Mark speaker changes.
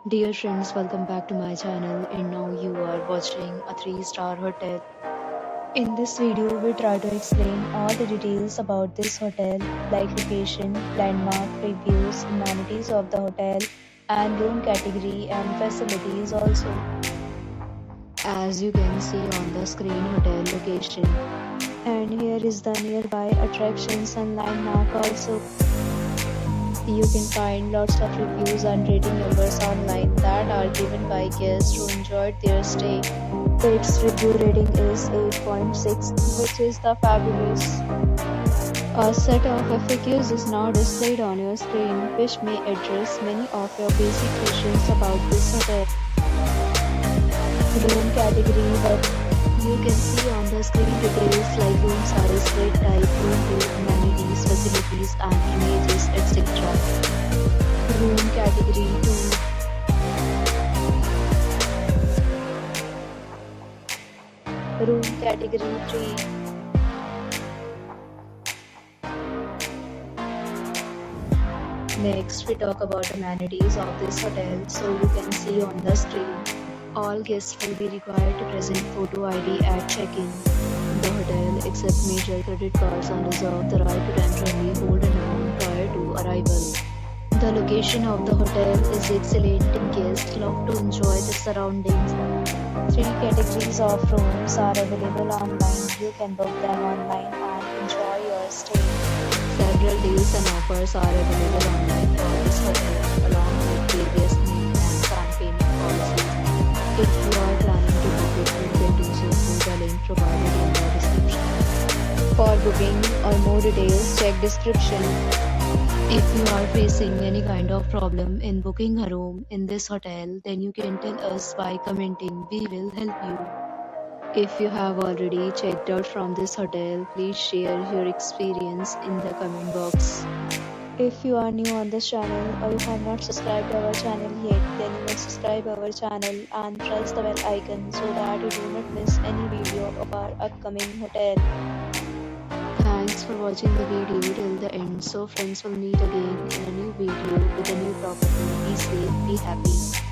Speaker 1: Dear friends, welcome back to my channel, and now you are watching a 3-star hotel. In this video, we try to explain all the details about this hotel, like location, landmark, reviews, amenities of the hotel, and room category and facilities also. As you can see on the screen, hotel location. And here is the nearby attractions and landmark also. You can find lots of reviews and rating numbers online that are given by guests who enjoyed their stay. Its review rating is 8.6, which is the fabulous. A set of FAQs is now displayed on your screen, which may address many of your basic questions about this hotel. Room category that you can see on the screen details like room size, bed type, room view, amenities, facilities and images, etc. Room category 2. Room category 3. Next, we talk about amenities of this hotel, so you can see on the screen. All guests will be required to present photo ID at check-in. The hotel accepts major credit cards and reserves the right to temporarily hold an amount prior to arrival. The location of the hotel is excellent and guests love to enjoy the surroundings. 3 categories of rooms are available online. You can book them online and enjoy your stay. Several deals and offers are available online for this hotel, along with various meal and campaign policies. If you are planning to book it, you can do so through the link provided in the description. For booking or more details, check description. If you are facing any kind of problem in booking a room in this hotel, then you can tell us by commenting. We will help you. If you have already checked out from this hotel, please share your experience in the comment box. If you are new on this channel or you have not subscribed our channel yet, then you must subscribe our channel and press the bell icon so that you do not miss any video of our upcoming hotel. Thanks for watching the video till the end. So friends, will meet again in a new video with a new property. Be safe, be happy.